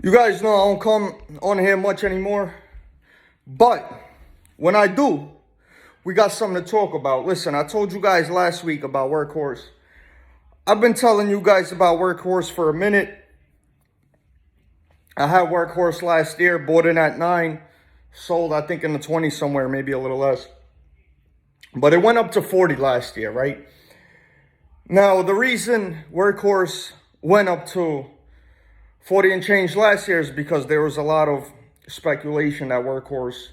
You guys know I don't come on here much anymore, but when I do, we got something to talk about. Listen, I told you guys last week about Workhorse. I've been telling you guys about Workhorse for a minute. I had Workhorse last year, bought in at 9, sold I think in the 20s somewhere, maybe a little less. But it went up to 40 last year, right? Now, the reason Workhorse went up to 40 and change last year is because there was a lot of speculation that Workhorse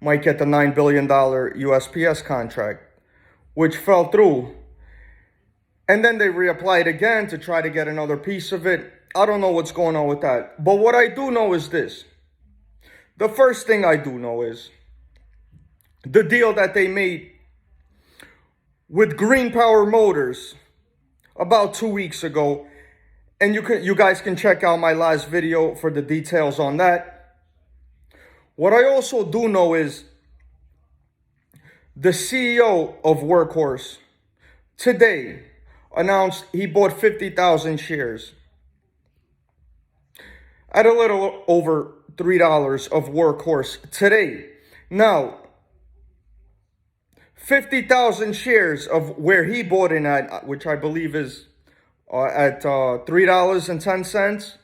might get the $9 billion USPS contract, which fell through. And then they reapplied again to try to get another piece of it. I don't know what's going on with that. But what I do know is this. The first thing I do know is the deal that they made with Green Power Motors about 2 weeks ago. And you guys can check out my last video for the details on that. What I also do know is the CEO of Workhorse today announced he bought 50,000 shares at a little over $3 of Workhorse today. Now, 50,000 shares of where he bought in at, which I believe is at $3.10,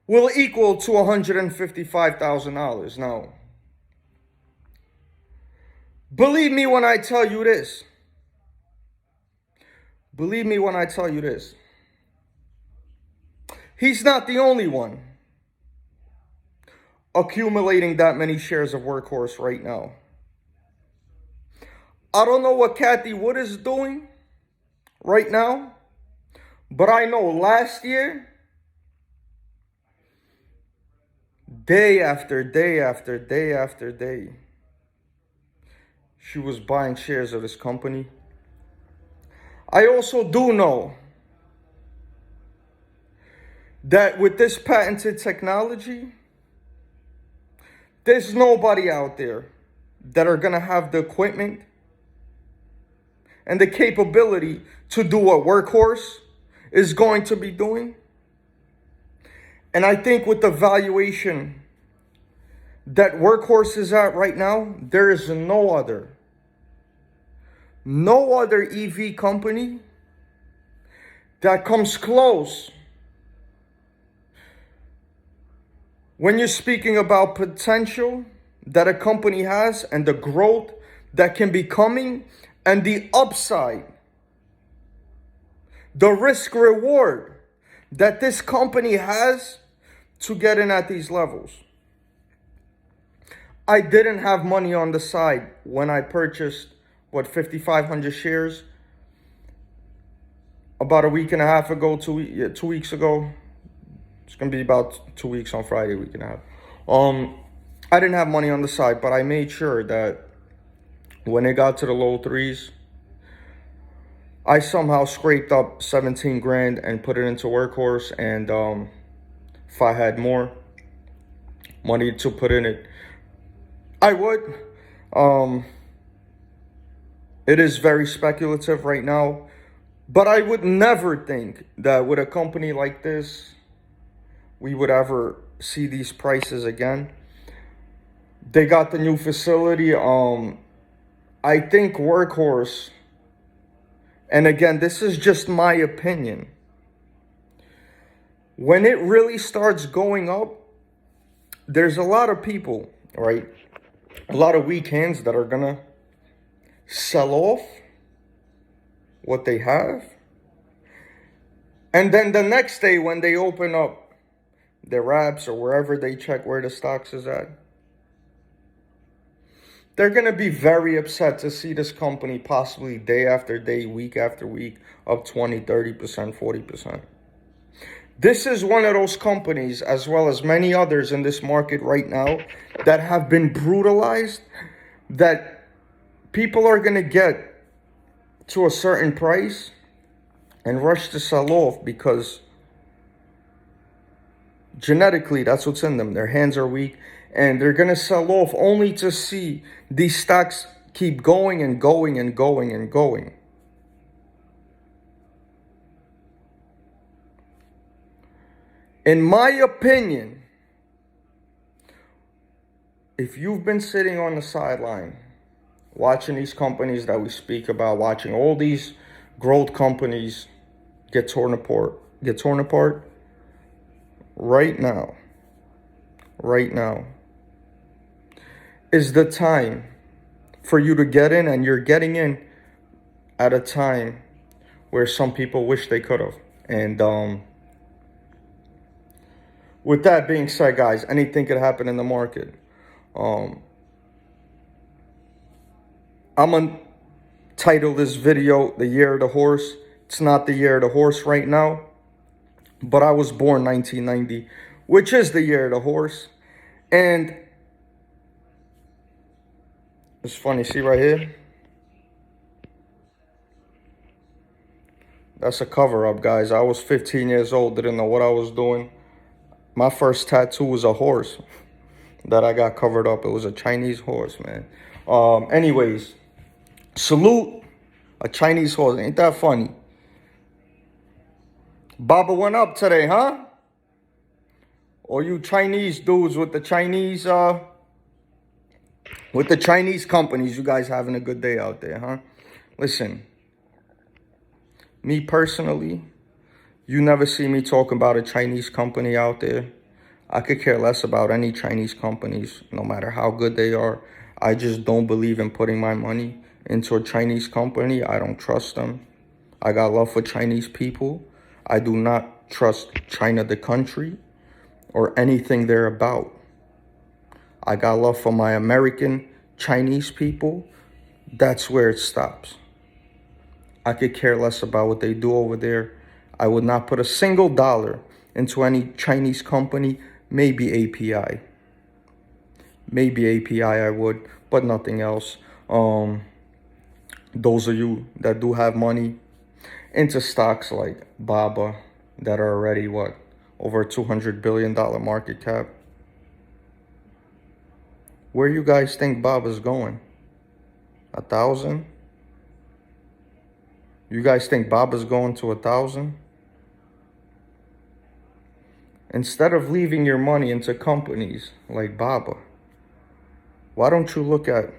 will equal to $155,000. Now, believe me when I tell you this. Believe me when I tell you this. He's not the only one accumulating that many shares of Workhorse right now. I don't know what Kathy Wood is doing right now, but I know last year, day after day after day after day, she was buying shares of this company. I also do know that with this patented technology, there's nobody out there that are going to have the equipment and the capability to do what Workhorse is going to be doing. And I think with the valuation that Workhorse is at right now, there is no other EV company that comes close when you're speaking about potential that a company has and the growth that can be coming and the upside, the risk reward that this company has to get in at these levels. I didn't have money on the side when I purchased 5,500 shares about a week and a half ago, 2 weeks ago. It's gonna be about 2 weeks on Friday, week and a half. I didn't have money on the side, but I made sure that when it got to the low threes, I somehow scraped up 17 grand and put it into Workhorse. And if I had more money to put in it, I would. It is very speculative right now, but I would never think that with a company like this, we would ever see these prices again. They got the new facility. I think Workhorse, and again, this is just my opinion, when it really starts going up, there's a lot of people, right? A lot of weak hands that are gonna sell off what they have. And then the next day when they open up their apps or wherever they check where the stocks is at, they're going to be very upset to see this company possibly day after day, week after week, up 20, 30%, 40%. This is one of those companies, as well as many others in this market right now, that have been brutalized, that people are going to get to a certain price and rush to sell off because genetically, that's what's in them. Their hands are weak, and they're going to sell off only to see these stocks keep going and going and going and going. In my opinion, if you've been sitting on the sideline watching these companies that we speak about, watching all these growth companies get torn apart right now is the time for you to get in, and you're getting in at a time where some people wish they could have. And with that being said, guys, anything could happen in the market. I'm gonna title this video "The Year of the Horse." It's not the year of the horse right now, but I was born 1990, which is the year of the horse. And it's funny, see right here? That's a cover-up, guys. I was 15 years old, didn't know what I was doing. My first tattoo was a horse that I got covered up. It was a Chinese horse, man. Anyways, salute a Chinese horse. Ain't that funny? Baba went up today, huh? Or you Chinese dudes with the Chinese companies, you guys having a good day out there, huh? Listen, me personally, you never see me talking about a Chinese company out there. I could care less about any Chinese companies, no matter how good they are. I just don't believe in putting my money into a Chinese company. I don't trust them. I got love for Chinese people. I do not trust China, the country, or anything they're about. I got love for my American Chinese people. That's where it stops. I could care less about what they do over there. I would not put a single dollar into any Chinese company. Maybe API. Maybe API I would, but nothing else. Those of you that do have money into stocks like Baba that are already, over a $200 billion market cap. Where you guys think Baba's going? 1,000? You guys think Baba's going to 1,000? Instead of leaving your money into companies like Baba, why don't you look at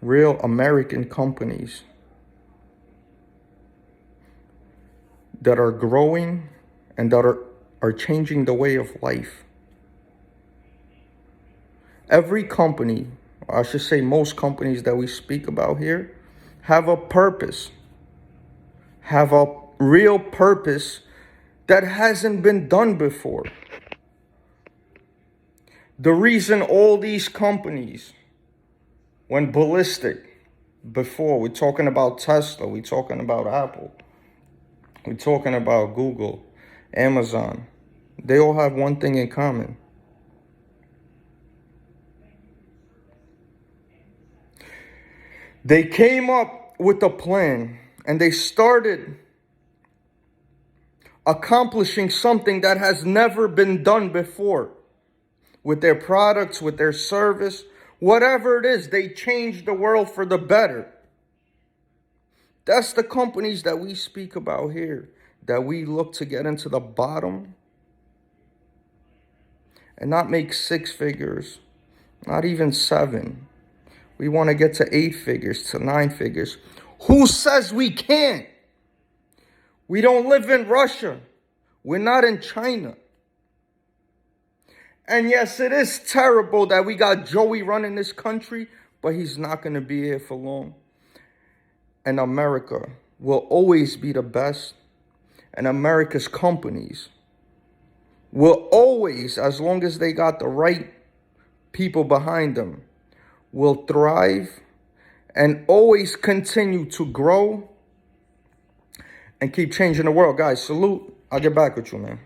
real American companies that are growing and that are changing the way of life? Every company, or I should say most companies that we speak about here, have a purpose, have a real purpose that hasn't been done before. The reason all these companies went ballistic before, we're talking about Tesla, we're talking about Apple, we're talking about Google, Amazon, they all have one thing in common. They came up with a plan and they started accomplishing something that has never been done before. With their products, with their service, whatever it is, they changed the world for the better. That's the companies that we speak about here, that we look to get into the bottom and not make 6 figures, not even 7. We want to get to 8 figures, to 9 figures. Who says we can't? We don't live in Russia. We're not in China. And yes, it is terrible that we got Joey running this country, but he's not going to be here for long. And America will always be the best. And America's companies will always, as long as they got the right people behind them, will thrive and always continue to grow and keep changing the world. Guys, salute. I'll get back with you, man.